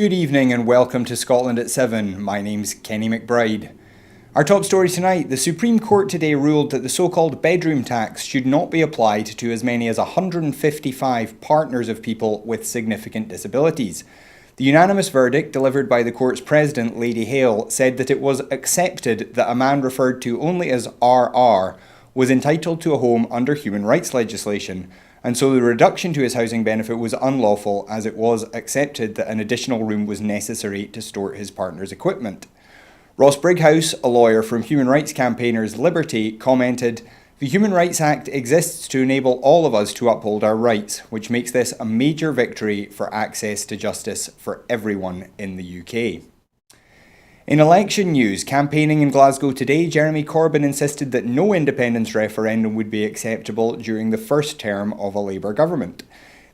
Good evening and welcome to Scotland at 7. My name's Kenny McBride. Our top story tonight, the Supreme Court today ruled that the so-called bedroom tax should not be applied to as many as 155 partners of people with significant disabilities. The unanimous verdict delivered by the court's president, Lady Hale, said that it was accepted that a man referred to only as RR was entitled to a home under human rights legislation, and so the reduction to his housing benefit was unlawful as it was accepted that an additional room was necessary to store his partner's equipment. Ross Brighouse, a lawyer from human rights campaigners Liberty, commented, "The Human Rights Act exists to enable all of us to uphold our rights, which makes this a major victory for access to justice for everyone in the UK." In election news, campaigning in Glasgow today, Jeremy Corbyn insisted that no independence referendum would be acceptable during the first term of a Labour government.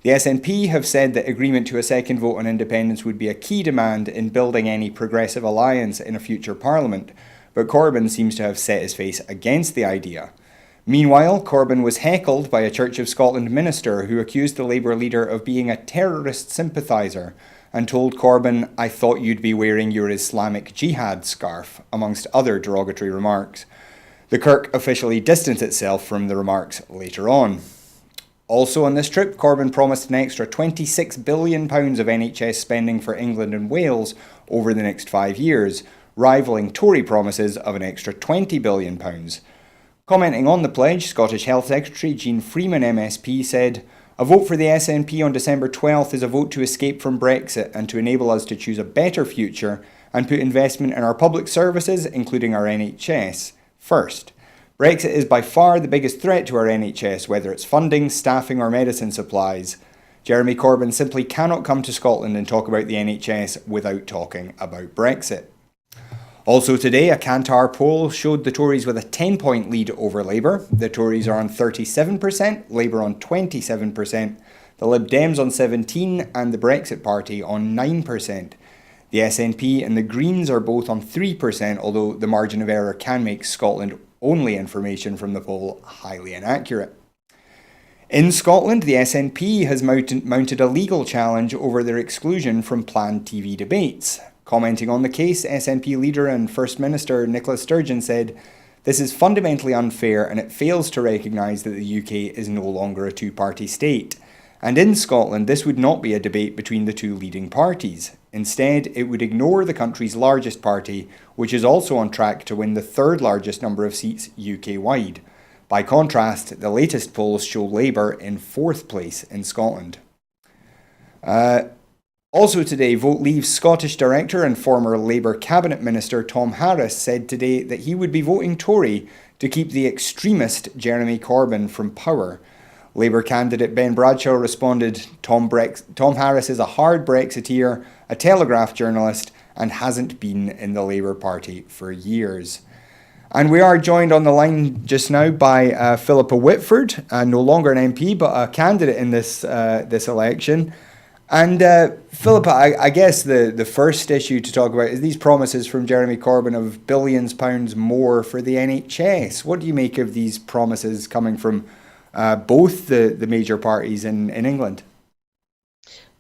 The SNP have said that agreement to a second vote on independence would be a key demand in building any progressive alliance in a future parliament, but Corbyn seems to have set his face against the idea. Meanwhile, Corbyn was heckled by a Church of Scotland minister who accused the Labour leader of being a terrorist sympathiser and told Corbyn, "I thought you'd be wearing your Islamic Jihad scarf," amongst other derogatory remarks. The Kirk officially distanced itself from the remarks later on. Also on this trip, Corbyn promised an extra £26 billion of NHS spending for England and Wales over the next 5 years, rivalling Tory promises of an extra £20 billion. Commenting on the pledge, Scottish Health Secretary Jeane Freeman MSP said, "A vote for the SNP on December 12th is a vote to escape from Brexit and to enable us to choose a better future and put investment in our public services, including our NHS, first. Brexit is by far the biggest threat to our NHS, whether it's funding, staffing or medicine supplies. Jeremy Corbyn simply cannot come to Scotland and talk about the NHS without talking about Brexit." Also today, a Kantar poll showed the Tories with a 10-point lead over Labour. The Tories are on 37%, Labour on 27%, the Lib Dems on 17% and the Brexit Party on 9%. The SNP and the Greens are both on 3%, although the margin of error can make Scotland-only information from the poll highly inaccurate. In Scotland, the SNP has mounted a legal challenge over their exclusion from planned TV debates. Commenting on the case, SNP leader and First Minister Nicola Sturgeon said, "This is fundamentally unfair and it fails to recognise that the UK is no longer a two-party state. And in Scotland, this would not be a debate between the two leading parties. Instead, it would ignore the country's largest party, which is also on track to win the third largest number of seats UK-wide. By contrast, the latest polls show Labour in fourth place in Scotland." Also today, Vote Leave's Scottish director and former Labour cabinet minister Tom Harris said today that he would be voting Tory to keep the extremist Jeremy Corbyn from power. Labour candidate Ben Bradshaw responded, Tom Harris is a hard Brexiteer, a Telegraph journalist, and hasn't been in the Labour Party for years." And we are joined on the line just now by Philippa Whitford, no longer an MP, but a candidate in this election. And Philippa, I guess the first issue to talk about is these promises from Jeremy Corbyn of billions pounds more for the NHS. What do you make of these promises coming from both the major parties in England?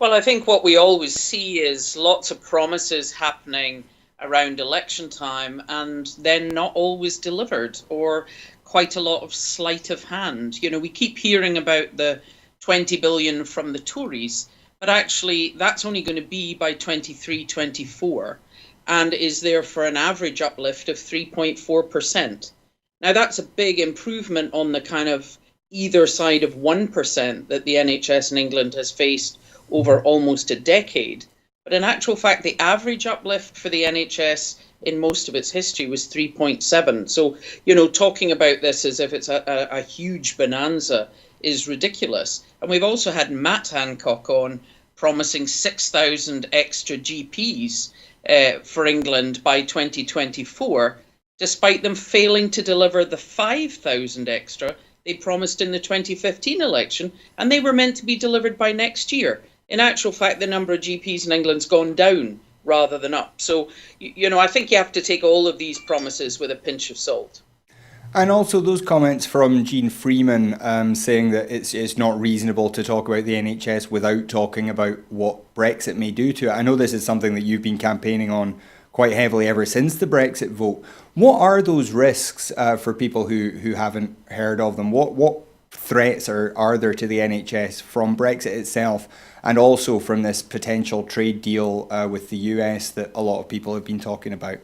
Well, I think what we always see is lots of promises happening around election time and then not always delivered, or quite a lot of sleight of hand. You know, we keep hearing about the 20 billion from the Tories, but actually that's only going to be by 23-24 and is there for an average uplift of 3.4%. Now that's a big improvement on the kind of either side of 1% that the NHS in England has faced over almost a decade. But in actual fact, the average uplift for the NHS in most of its history was 3.7. So, you know, talking about this as if it's a huge bonanza is ridiculous. And we've also had Matt Hancock on promising 6,000 extra GPs for England by 2024, despite them failing to deliver the 5,000 extra they promised in the 2015 election, and they were meant to be delivered by next year. In actual fact, the number of GPs in England's gone down rather than up. So, you know, I think you have to take all of these promises with a pinch of salt. And also those comments from Jean Freeman saying that it's not reasonable to talk about the NHS without talking about what Brexit may do to it. I know this is something that you've been campaigning on quite heavily ever since the Brexit vote. What are those risks for people who haven't heard of them? What threats are there to the NHS from Brexit itself and also from this potential trade deal with the US that a lot of people have been talking about?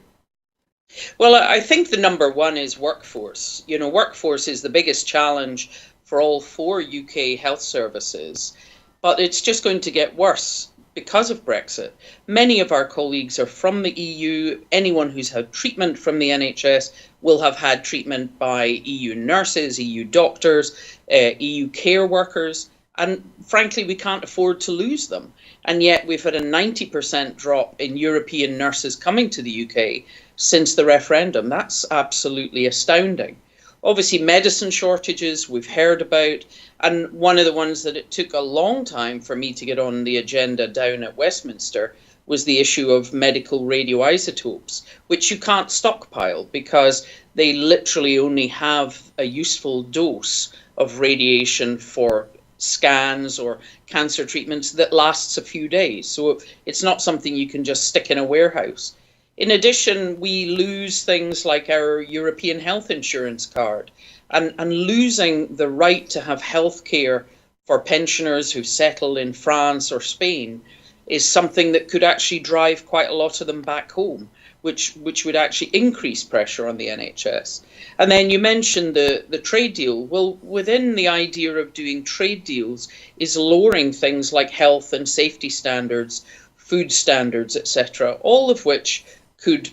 Well, I think the number one is workforce. You know, workforce is the biggest challenge for all four UK health services, but it's just going to get worse because of Brexit. Many of our colleagues are from the EU. Anyone who's had treatment from the NHS will have had treatment by EU nurses, EU doctors, EU care workers, and frankly, we can't afford to lose them. And yet we've had a 90% drop in European nurses coming to the UK since the referendum. That's absolutely astounding. Obviously, medicine shortages we've heard about, and one of the ones that it took a long time for me to get on the agenda down at Westminster was the issue of medical radioisotopes, which you can't stockpile because they literally only have a useful dose of radiation for scans or cancer treatments that lasts a few days. So it's not something you can just stick in a warehouse. In addition, we lose things like our European health insurance card and losing the right to have health care for pensioners who settle in France or Spain is something that could actually drive quite a lot of them back home, which would actually increase pressure on the NHS. And then you mentioned the trade deal. Well, within the idea of doing trade deals is lowering things like health and safety standards, food standards, etc., all of which could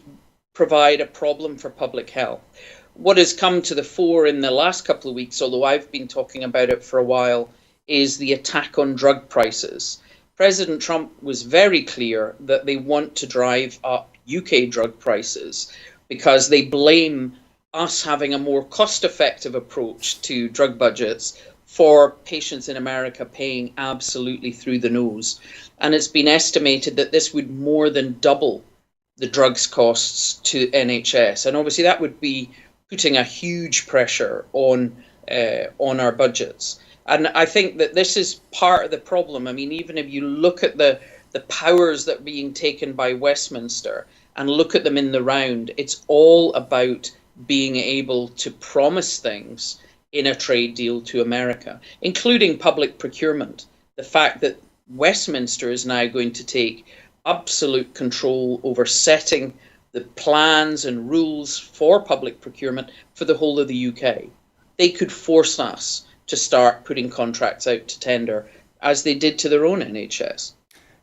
provide a problem for public health. What has come to the fore in the last couple of weeks, although I've been talking about it for a while, is the attack on drug prices. President Trump was very clear that they want to drive up UK drug prices because they blame us having a more cost-effective approach to drug budgets for patients in America paying absolutely through the nose. And it's been estimated that this would more than double the drugs costs to NHS. And obviously that would be putting a huge pressure on our budgets. And I think that this is part of the problem. I mean, even if you look at the powers that are being taken by Westminster and look at them in the round, it's all about being able to promise things in a trade deal to America, including public procurement. The fact that Westminster is now going to take absolute control over setting the plans and rules for public procurement for the whole of the UK. They could force us to start putting contracts out to tender as they did to their own NHS.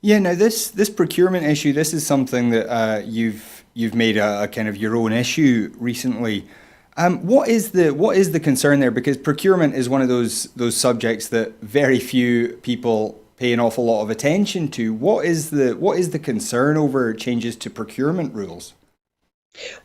Yeah, now this procurement issue, this is something that you've made a kind of your own issue recently. What is the concern there? Because procurement is one of those subjects that very few people pay an awful lot of attention to. What is the concern over changes to procurement rules?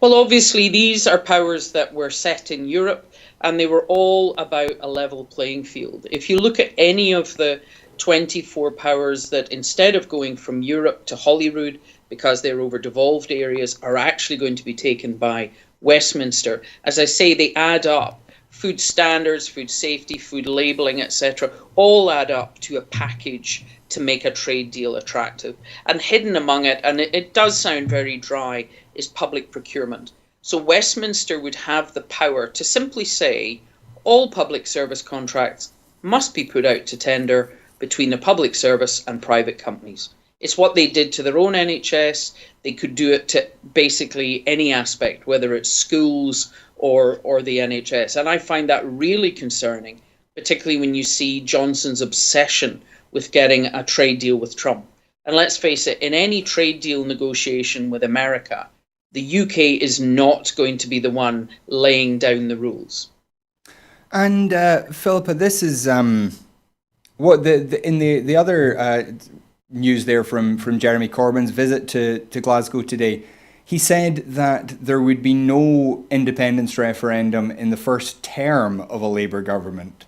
Well, obviously, these are powers that were set in Europe, and they were all about a level playing field. If you look at any of the 24 powers that, instead of going from Europe to Holyrood, because they're over devolved areas, are actually going to be taken by Westminster, as I say, they add up. Food standards, food safety, food labelling, etc., all add up to a package to make a trade deal attractive. And hidden among it, and it does sound very dry, is public procurement. So Westminster would have the power to simply say all public service contracts must be put out to tender between the public service and private companies. It's what they did to their own NHS. They could do it to basically any aspect, whether it's schools or the NHS. And I find that really concerning, particularly when you see Johnson's obsession with getting a trade deal with Trump. And let's face it, in any trade deal negotiation with America, the UK is not going to be the one laying down the rules. And Philippa, this is what in the other news there from Jeremy Corbyn's visit to Glasgow today. He said that there would be no independence referendum in the first term of a Labour government.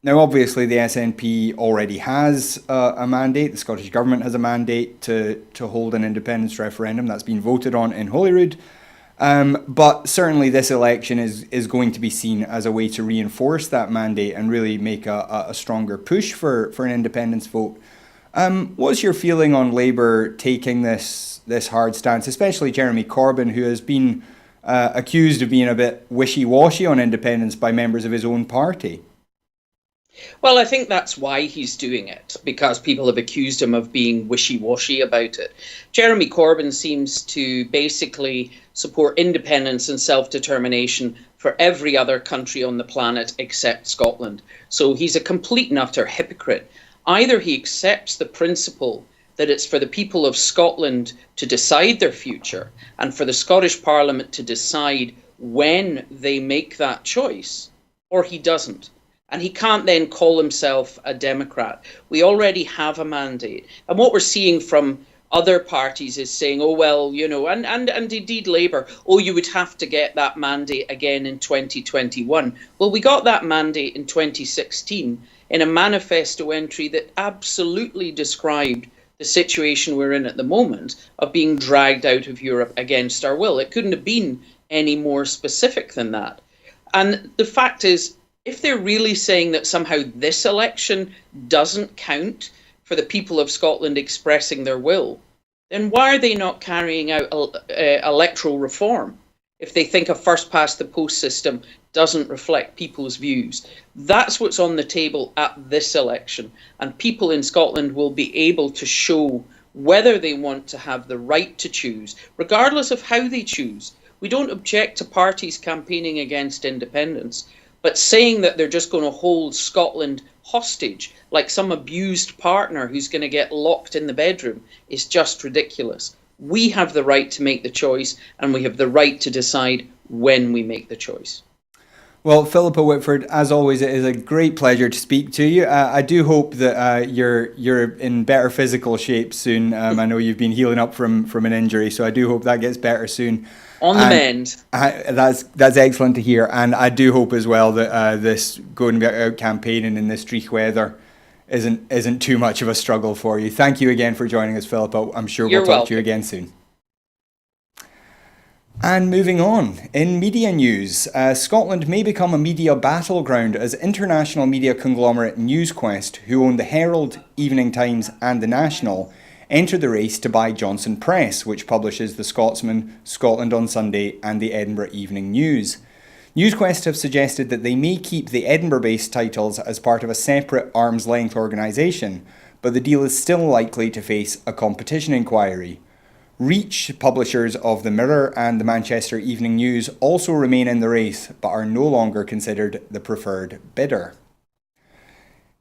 Now, obviously, the SNP already has a mandate. The Scottish Government has a mandate to hold an independence referendum that's been voted on in Holyrood. But certainly this election is going to be seen as a way to reinforce that mandate and really make a stronger push for an independence vote. What's your feeling on Labour taking this hard stance, especially Jeremy Corbyn, who has been accused of being a bit wishy-washy on independence by members of his own party? Well, I think that's why he's doing it, because people have accused him of being wishy-washy about it. Jeremy Corbyn seems to basically support independence and self-determination for every other country on the planet except Scotland. So he's a complete and utter hypocrite. Either he accepts the principle that it's for the people of Scotland to decide their future and for the Scottish Parliament to decide when they make that choice, or he doesn't. And he can't then call himself a Democrat. We already have a mandate. And what we're seeing from other parties is saying, oh, well, you know, and indeed Labour, oh, you would have to get that mandate again in 2021. Well, we got that mandate in 2016 in a manifesto entry that absolutely described the situation we're in at the moment of being dragged out of Europe against our will. It couldn't have been any more specific than that. And the fact is, if they're really saying that somehow this election doesn't count for the people of Scotland expressing their will, then why are they not carrying out electoral reform if they think a first-past-the-post system doesn't reflect people's views? That's what's on the table at this election, and people in Scotland will be able to show whether they want to have the right to choose, regardless of how they choose. We don't object to parties campaigning against independence, but saying that they're just going to hold Scotland hostage like some abused partner who's going to get locked in the bedroom is just ridiculous. We have the right to make the choice, and we have the right to decide when we make the choice. Well, Philippa Whitford, as always, it is a great pleasure to speak to you. I do hope that you're in better physical shape soon. I know you've been healing up from an injury, so I do hope that gets better soon. On the mend. That's excellent to hear, and I do hope as well that this going out campaigning in this dreich weather isn't too much of a struggle for you. Thank you again for joining us, Philippa. I'm sure we'll talk to you again soon. And moving on, in media news, Scotland may become a media battleground as international media conglomerate NewsQuest, who own the Herald, Evening Times and the National, enter the race to buy Johnson Press, which publishes The Scotsman, Scotland on Sunday and the Edinburgh Evening News. NewsQuest have suggested that they may keep the Edinburgh-based titles as part of a separate arm's-length organisation, but the deal is still likely to face a competition inquiry. Reach, publishers of The Mirror and the Manchester Evening News, also remain in the race, but are no longer considered the preferred bidder.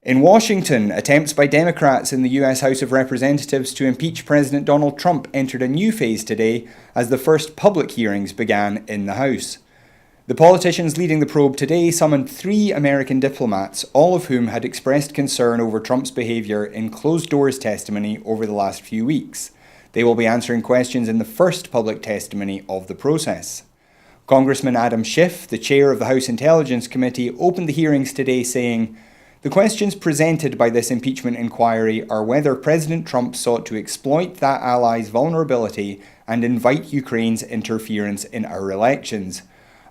In Washington, attempts by Democrats in the US House of Representatives to impeach President Donald Trump entered a new phase today as the first public hearings began in the House. The politicians leading the probe today summoned 3 American diplomats, all of whom had expressed concern over Trump's behaviour in closed-doors testimony over the last few weeks. They will be answering questions in the first public testimony of the process. Congressman Adam Schiff, the chair of the House Intelligence Committee, opened the hearings today saying, "The questions presented by this impeachment inquiry are whether President Trump sought to exploit that ally's vulnerability and invite Ukraine's interference in our elections.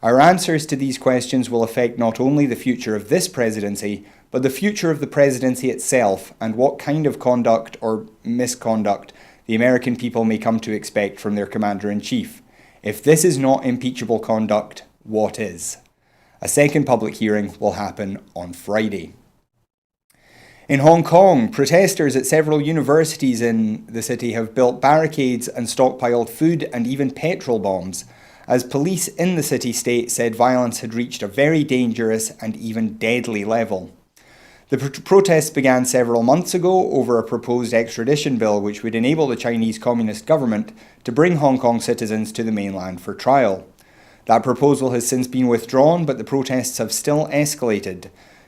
Our answers to these questions will affect not only the future of this presidency, but the future of the presidency itself and what kind of conduct or misconduct the American people may come to expect from their Commander-in-Chief. If this is not impeachable conduct, what is?" A second public hearing will happen on Friday. In Hong Kong, protesters at several universities in the city have built barricades and stockpiled food and even petrol bombs, as police in the city-state said violence had reached a very dangerous and even deadly level. The protests began several months ago over a proposed extradition bill which would enable the Chinese Communist government to bring Hong Kong citizens to the mainland for trial. That proposal has since been withdrawn, but the protests have still escalated.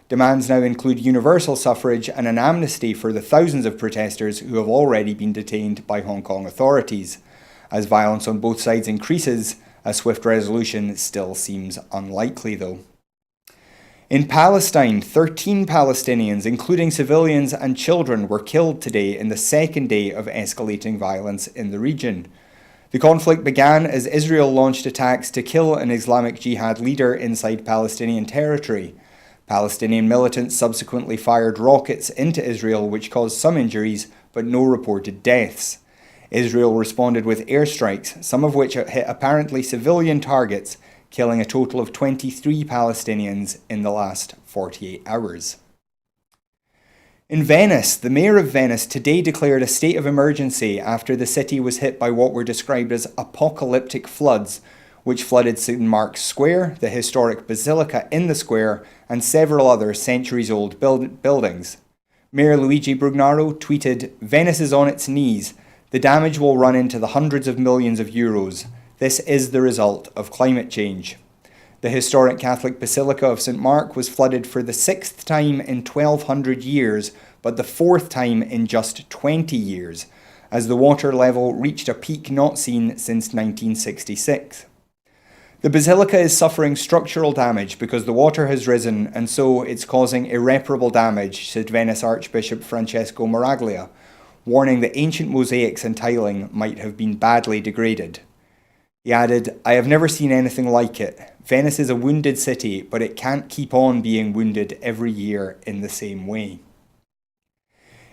Demands now include universal suffrage and an amnesty for the thousands of protesters who have already been detained by Hong Kong authorities. As violence on both sides increases, a swift resolution still seems unlikely though. In Palestine, 13 Palestinians, including civilians and children, were killed today in the second day of escalating violence in the region. The conflict began as Israel launched attacks to kill an Islamic Jihad leader inside Palestinian territory. Palestinian militants subsequently fired rockets into Israel, which caused some injuries, but no reported deaths. Israel responded with airstrikes, some of which hit apparently civilian targets, killing a total of 23 Palestinians in the last 48 hours. In Venice, the mayor of Venice today declared a state of emergency after the city was hit by what were described as apocalyptic floods, which flooded St. Mark's Square, the historic basilica in the square, and several other centuries-old buildings. Mayor Luigi Brugnaro tweeted, "Venice is on its knees. The damage will run into the hundreds of millions of euros. This is the result of climate change." The historic Catholic Basilica of St. Mark was flooded for the 6th time in 1,200 years, but the 4th time in just 20 years, as the water level reached a peak not seen since 1966. The basilica is suffering structural damage because the water has risen, and so it's causing irreparable damage, said Venice Archbishop Francesco Maraglia, warning that ancient mosaics and tiling might have been badly degraded. He added, "I have never seen anything like it. Venice is a wounded city, but it can't keep on being wounded every year in the same way."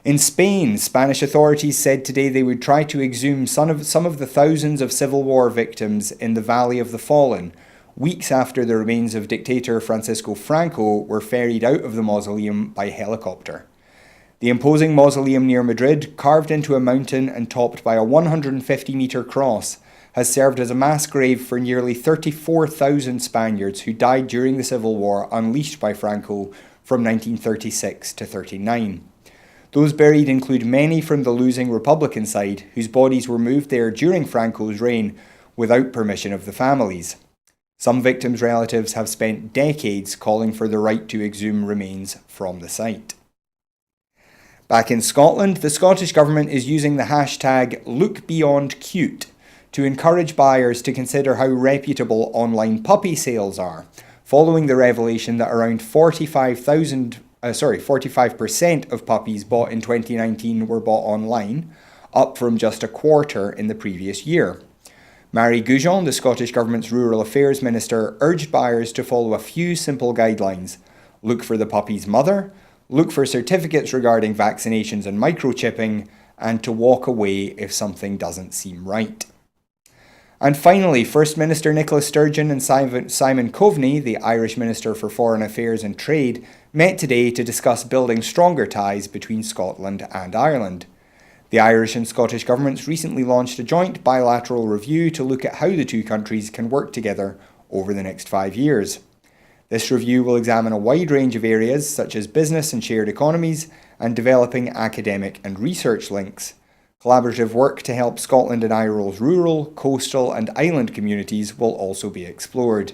In Spain, Spanish authorities said today they would try to exhume some of the thousands of civil war victims in the Valley of the Fallen, weeks after the remains of dictator Francisco Franco were ferried out of the mausoleum by helicopter. The imposing mausoleum near Madrid, carved into a mountain and topped by a 150-metre cross, has served as a mass grave for nearly 34,000 Spaniards who died during the civil war unleashed by Franco from 1936 to 39. Those buried include many from the losing Republican side, whose bodies were moved there during Franco's reign without permission of the families. Some victims' relatives have spent decades calling for the right to exhume remains from the site. Back in Scotland, the Scottish Government is using the hashtag #LookBeyondCute to encourage buyers to consider how reputable online puppy sales are, following the revelation that around 45% of puppies bought in 2019 were bought online, up from just a quarter in the previous year. Marie Gougeon, the Scottish Government's Rural Affairs Minister, urged buyers to follow a few simple guidelines. Look for the puppy's mother, look for certificates regarding vaccinations and microchipping, and to walk away if something doesn't seem right. And finally, First Minister Nicola Sturgeon and Simon Coveney, the Irish Minister for Foreign Affairs and Trade, met today to discuss building stronger ties between Scotland and Ireland. The Irish and Scottish governments recently launched a joint bilateral review to look at how the two countries can work together over the next 5 years. This review will examine a wide range of areas such as business and shared economies and developing academic and research links. Collaborative work to help Scotland and Ireland's rural, coastal and island communities will also be explored.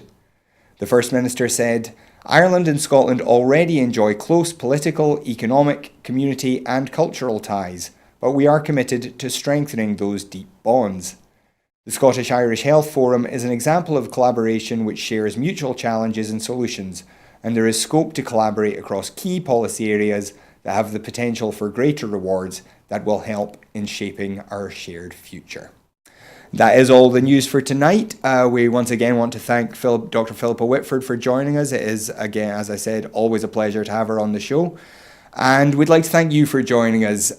The First Minister said, "Ireland and Scotland already enjoy close political, economic, community and cultural ties, but we are committed to strengthening those deep bonds." The Scottish-Irish Health Forum is an example of collaboration which shares mutual challenges and solutions, and there is scope to collaborate across key policy areas that have the potential for greater rewards that will help in shaping our shared future. That is all the news for tonight. We once again want to thank Dr. Philippa Whitford for joining us. It is, again, as I said, always a pleasure to have her on the show. And we'd like to thank you for joining us.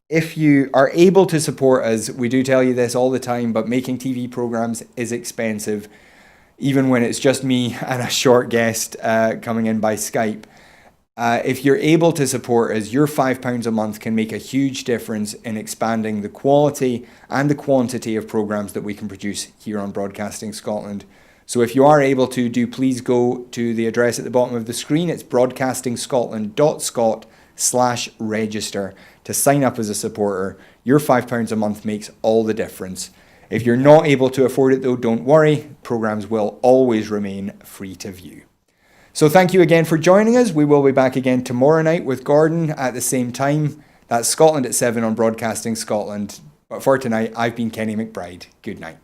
If you are able to support us, we do tell you this all the time, but making TV programs is expensive, even when it's just me and a short guest coming in by Skype. If you're able to support us, your £5 a month can make a huge difference in expanding the quality and the quantity of programmes that we can produce here on Broadcasting Scotland. So if you are able to, do please go to the address at the bottom of the screen. It's broadcastingscotland.scot/register to sign up as a supporter. Your £5 a month makes all the difference. If you're not able to afford it though, don't worry. Programmes will always remain free to view. So thank you again for joining us. We will be back again tomorrow night with Gordon at the same time. That's Scotland at 7 on Broadcasting Scotland. But for tonight, I've been Kenny McBride. Good night.